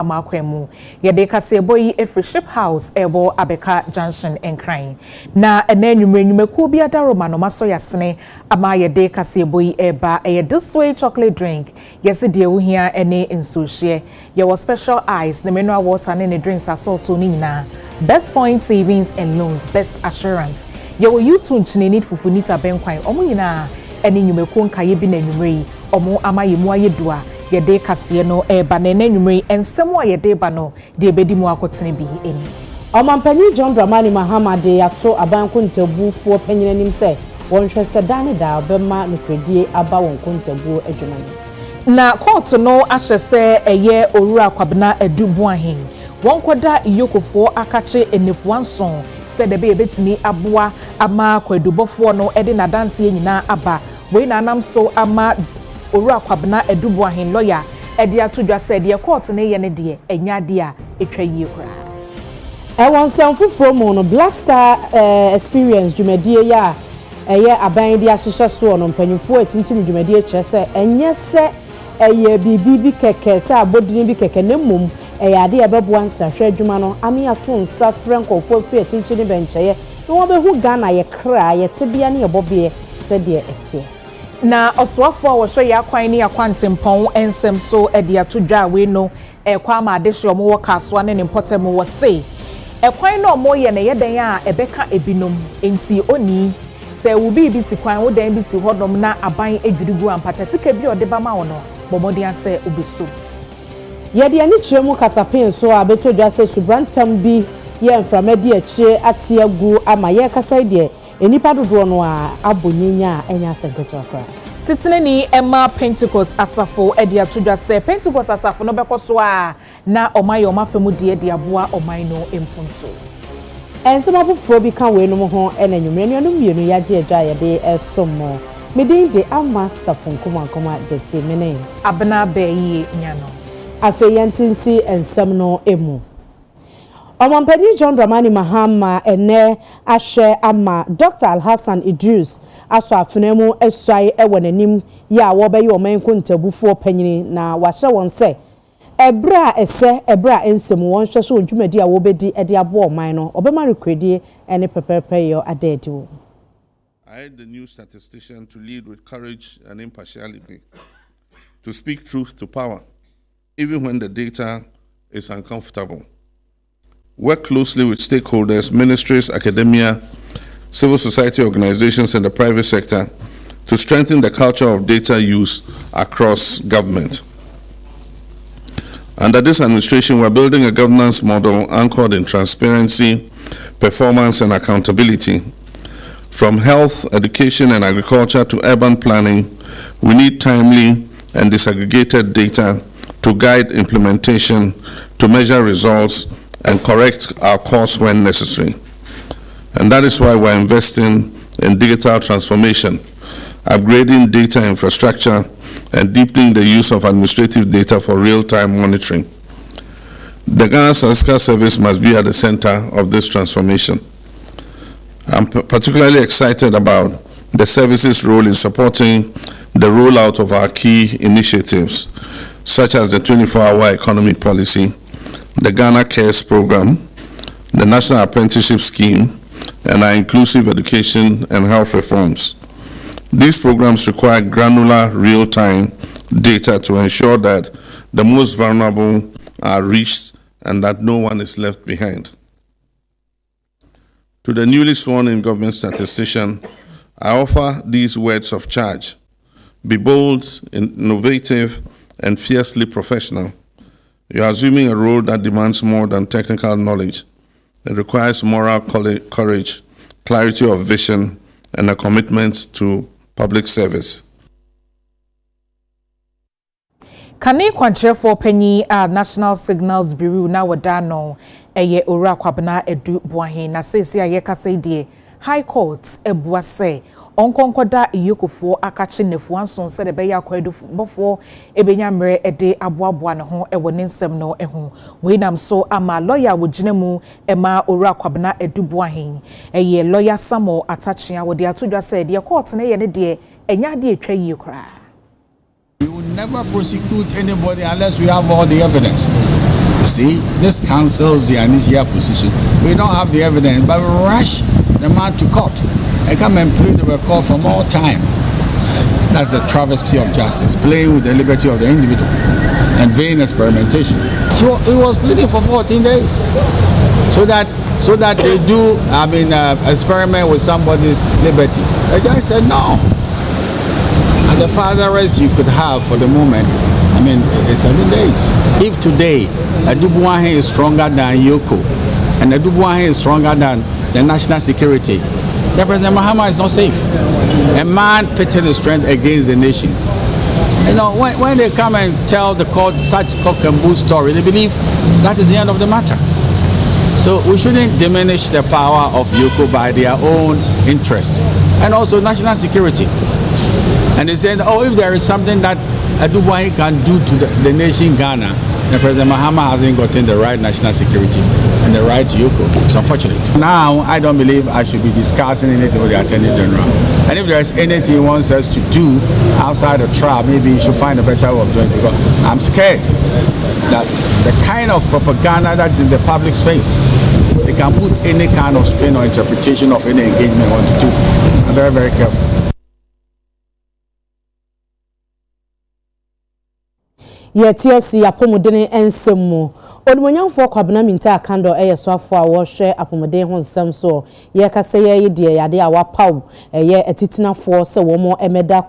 Amakwemu yede kase boyi efreship house ebo abeka junction enkran na enenwumrenyumeku bi adaroma no maso yasene ama yede kase boyi eba this way chocolate drink yesi de wuhia ene nsohye ye was special ice the mineral water ne drinks assault ni nyina best point savings and loans best assurance ye wo YouTube chinenit fufunita benkwan omo nyina ene nyumeku nkaye bi na nwumre omo ama yemu ayedua yede kase no eba na enwumre ensem wa yede ba no de ebedi mu akotene bi eni Omampanyi John Dramani Mahama de yato abanku ntabufuo panyinanim se wonhwe se dane da obema nokredie aba won kontabuo adwumani na court no ahye se eye owura kwabena adubu ahen won koda iyokofo akache enefuanson se de be ebetimi aboa ama kwadubofo no ede na danse nyina aba we na anam so ama owura kwabena adubu ahen lawyer ede atodwa se de court ne ye ne de enya de a etwa yie kura won sanfufo mu no Black Star experience dwumadie ya eye aban de ahyehye so no mpanyimfo atintim dwumadie kire se enye se eye bibi keke se abodini bi keke ne mum eye ade ebeboa nsahwe adwuma no ami ato nsa frenkofo afi atinchini bencheye no wobehu Ghana ye kra ye tebia ne yebobie se de etie na oswafo wo hwe ya kwan ne akwantempon ensem so ede atodwa we no kwa ma ade hye omo wo kasoa ne importem wo se ekwan no mo ye ne yeden a ebeka ebinom enti oni se wo bi si kwan wo dan bi si hodom na aban edwirigu ampata sika bi odeba ma wo no bomodi ase obeso yede ani kiremu kasapen so abetodwa se subrantam bi ye mframadi akire atiagu ama ye kasai de enipa dodo no a abonyinya enya asenketo akra titine ni Emma Pentecost asafo ede atodwa se Pentecost asafo no bekoso a na omaye omafemu de aboa omai no empunto ensema foforo bi kan we no ho ena nwumre no mienu yaje adwa yede esomo medin de ama saponkoma jese mene abna bayi nyano afeyantinsi ensem no emu Omampanyi John Dramani Mahama ene ahye ama Dr. Alhassan Idris aso afenemu eswai ewonanim ya wo be yomanko ntabufuo panyini na wahye won se ebra ensem won hwe so ndwumadi a wo bedi ede abo oman no obema rekredie ene pepepe yo adediwo I urge the new statistician to lead with courage and impartiality, to speak truth to power, even when the data is uncomfortable. Work closely with stakeholders, ministries, academia, civil society organizations, and the private sector to strengthen the culture of data use across government. Under this administration, we're building a governance model anchored in transparency, performance, and accountability. From health, education, and agriculture to urban planning, we need timely and disaggregated data to guide implementation, to measure results, and correct our course when necessary. And that is why we're investing in digital transformation, upgrading data infrastructure, and deepening the use of administrative data for real-time monitoring. The Ghana Statistical Service must be at the center of this transformation. I'm particularly excited about the service's role in supporting the rollout of our key initiatives, such as the 24-hour economy policy, the Ghana Cares Program, the National Apprenticeship Scheme, and our inclusive education and health reforms. These programs require granular, real-time data to ensure that the most vulnerable are reached and that no one is left behind. To the newly sworn-in government statistician, I offer these words of charge. Be bold, innovative, and fiercely professional. You are assuming a role that demands more than technical knowledge. It requires moral courage, clarity of vision, and a commitment to public service. Kane kwantrefo panyi a National Signals Bureau na wadano eye owura kwabena edu buahin na sesi aye kase die High Court ebuase onkonkoda iyokofo akache nefuanson se de beya kwadu bofo ebenya mre ede aboaboa ne ho ewo ne nsem no eho we nam so ama lawyer wojinemu ema owura kwabena edu buahin eye lawyer Samo Atachia wo de atodwa se de court ne ye ne de enya de etwa yie kra. We will never prosecute anybody unless we have all the evidence. You see, this cancels the initial position. We don't have the evidence, but we rush the man to court and come and plead the court for more time. That's a travesty of justice, playing with the liberty of the individual and vain experimentation. So he was pleading for 14 days, so that they do, experiment with somebody's liberty. The judge said no. And the farthest you could have for the moment, it's 7 days. If today Adubuahe is stronger than Yoko, and Adubuahe is stronger than the national security, then President Mahama is not safe. A man pitting his strength against the nation. When they come and tell the court such cock and bull story, they believe that is the end of the matter. So we shouldn't diminish the power of Yoko by their own interest, and also national security. And they said, if there is something that Adubuahe can do to the nation Ghana, then President Mahama hasn't gotten the right national security and the right Yoko. It's unfortunate. Now, I don't believe I should be discussing anything with the Attorney General. And if there's anything he wants us to do outside the trial, maybe he should find a better way of doing it, because I'm scared that the kind of propaganda that's in the public space, they can put any kind of spin or interpretation of any engagement they want to do. I'm very, very careful. Yetiesi apomodene ensemu onimonyamfo kwabena minta akando eyeswafo a wo hwe apomodene ho nsem so ye kase ye die yade a wapaw ye etitinafo se wo mo emeda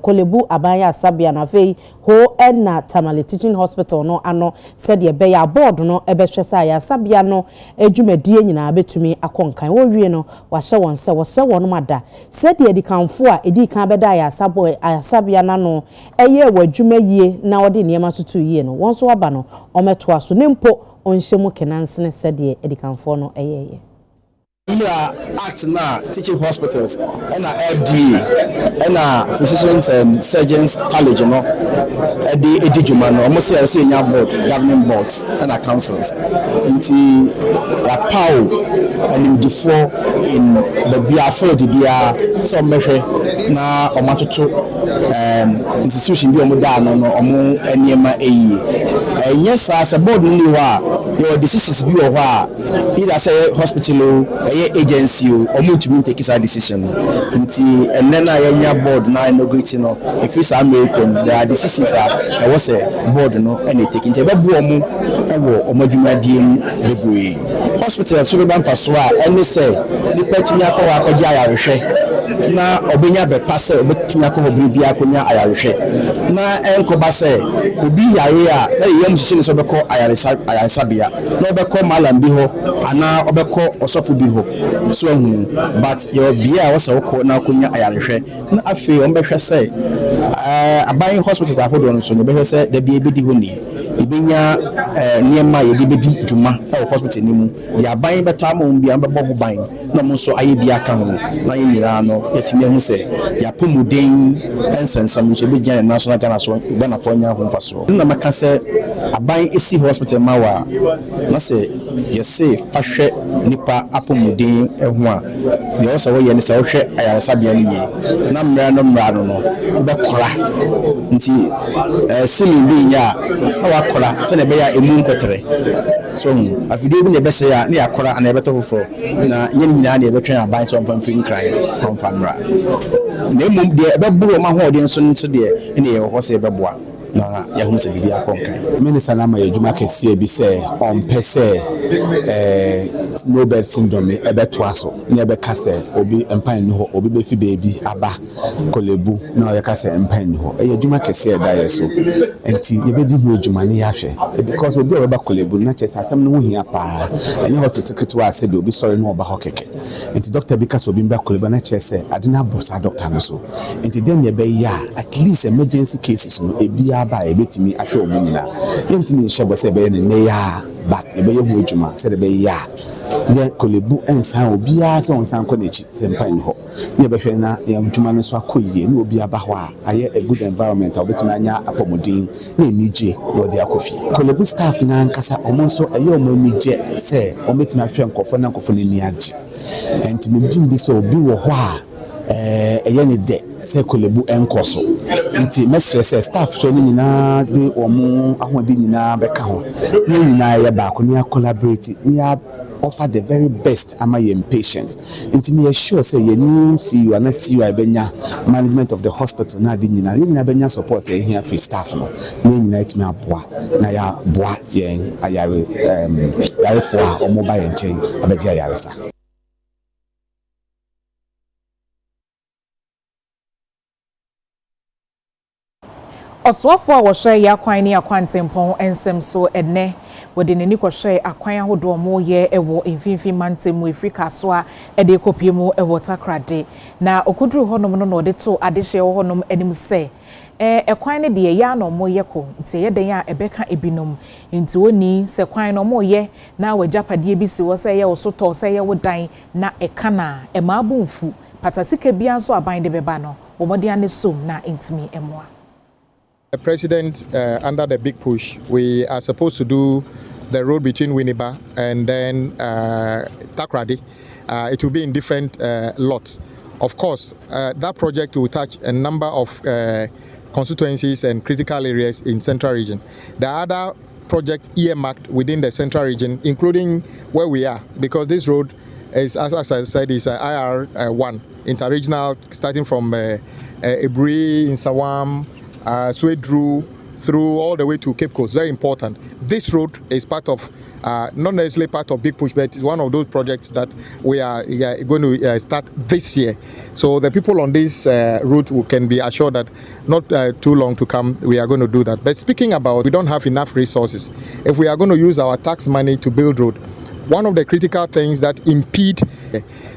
kolebu abanya asabia na fei ho na Tamale Teaching Hospital no ano said ye be ya board no ebehwe sa ya asabia no adwumadie nyina betumi akonkan wo wie no wahye won se wo se won mada said ye dikanfo a edikan beda ya asabia na no eye wadwumayie na wode niema tutu yie no won so waba no ometo aso nempo onhyemu kenansene said ye edikanfo no eyeye. Act now, teaching hospitals, and FDA, and physicians and surgeons college, almost say board, governing boards, and councils. Into a power and in before in the BR4, the BR, some measure now, or matoto, institution be on and yes, as a board, your decisions be over. Either say hospital agency or multi take his decision until and then I board now inaugurating if it's American there are decisions I was a board no and they take into or hospital so ban paswa and say the petty na obenya be pass obekinya ko bibia konya ayarehwe na enkoba se obi yare a na yem hihye so beko ayaresabia na obeko malam bi ho ana obeko osofu bi ho so hu but your bia wo se wo na konya ayarehwe na afi o mbehwe se aban hospitals ahodo no so no behwe se da bia bedi ho ni ibenya niema ye bedi djuma e hospital ni mu ya ban beto amon bia mbebo ho ban na mo so aye bia ka ho na yira no yetimi hu se ya pomuden ensensam so be gyan national Ghana so be na fonya ho paso na maka se aban esi hospital mawa na se ye se fahwe nipa apomuden eho a ye wo se wo ye ne se wo hwe ayaresa bia ni ye na mra no be kora nti simin bi ya na kora se ne be ya emu nkotere so afido bi ne be se ya ne akora ana ebeto foforo na yen nyina ne ebetwen aban so mpamfiri nkran konfamra na mum de ebeburo ma ho de nso de ne ye ho se ebeboa na ya hu se bibia konkan minister na ma yadwuma kese bi se on pese Nobel syndrome ebeto aso ne ebeka se obi empan ni ho obi be fi baby aba kolebu na ya kase empan ni ho yadwuma kese da yeso enti ye bedi hu adwuma ne ya hwe because obi oba kolebu na chese asem no hu hia pa enye hospital kitwa ase bi obi sorry no oba ho keke enti doctor bi kase obi mba kolebu na chese adina bosa doctor no so enti den ye be ya at least emergency cases no ebia ba ebetimi ahwe omunyina yentimi hye bose be ne ya but ebe ye hu adwuma se de be ya ye kolebu ensan obia se onsan ko nechi se mpan ni ho ye be hwe na ye adwuma no so akoyie ni obia ba ho a aye a good environment obetimi anya apomodin na enije no de akofi kolebu staff na nkasa omonso aye omonije se obetimi ahwe nkofo na nkofo ni age enti me jindi so obi wo ho a ɛyɛ ne dɛ sɛ Kolebu ɛnkɔ so nti mɛsrɛ sɛ staff so ne nyinaa de wɔn ahoɔden nyinaa bɛka ho ne nyinaa yɛ baako ne collaborate ne offer the very best ama yɛn patient nti me sure say yɛn new CEO and CEO benya management of the hospital na ade nyinaa yɛn nyinaa benya support here free staff no ne nyinaa etimi aboa na ya boa yɛn ayare yarefo a ɔmo ba yɛn nkyɛn abɛgye ayaresa. Oswafo a wɔhwɛ yɛ akwan ne akwantempɔn ensɛm so enne wɔde n'ani kɔhwɛ akwan ahodoɔ mo yɛ ɛwɔ mfimfini mantemu Afrika so a ɛde kopie mu ɛwɔ Takrade na okuduru hɔnom no na ɔde to adehye wɔ hɔnom anim sɛ ɛkwan ne deɛ yɛ ano mo yɛ ko nti yɛ den a ɛbɛka ebinom nti woni sɛ kwan no mo yɛ na wɔgyapadeɛ bi si wɔ sɛ yɛ wɔ so tɔ sɛ yɛ wo dan na ɛka na ɛmaabo mfu patasika bia nso aban de bɛba no wɔmɔde ane som na ntimi ɛmoa. The president, under the big push, we are supposed to do the road between Winneba and then Takrade. It will be in different lots. Of course, that project will touch a number of constituencies and critical areas in Central Region. The other project earmarked within the Central Region, including where we are, because this road is, as I said, is IR1, interregional, starting from Ebri, Insawam, Swedru, through all the way to Cape Coast. Very important. This road is part of, not necessarily part of Big Push, but it's one of those projects that we are going to start this year. So the people on this route can be assured that not too long to come, we are going to do that. But speaking about, we don't have enough resources. If we are going to use our tax money to build road, one of the critical things that impede,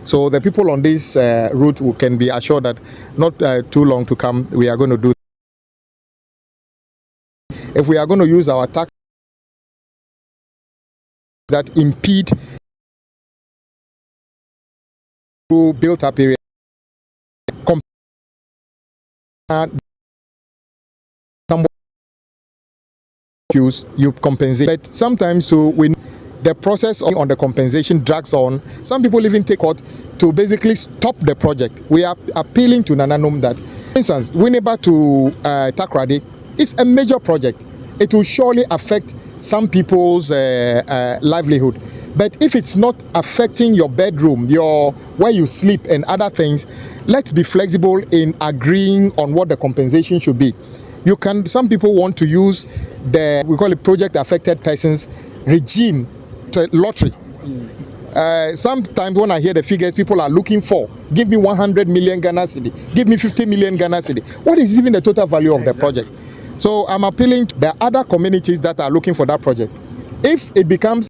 so the people on this route can be assured that not too long to come, we are going to do that. If we are going to use our tax that impede to built up area, you compensate. But sometimes when the process on the compensation drags on, some people even take court to basically stop the project. We are appealing to Nananom that, for instance, Winneba to Takrade is a major project. It will surely affect some people's livelihood. But if it's not affecting your bedroom, your where you sleep and other things, let's be flexible in agreeing on what the compensation should be. You can. Some people want to use the, we call it project affected persons regime to lottery. Sometimes when I hear the figures, people are looking for, give me 100 million Ghana cedi, give me 50 million Ghana cedi. What is even the total value of the project? So I'm appealing to the other communities that are looking for that project. If it becomes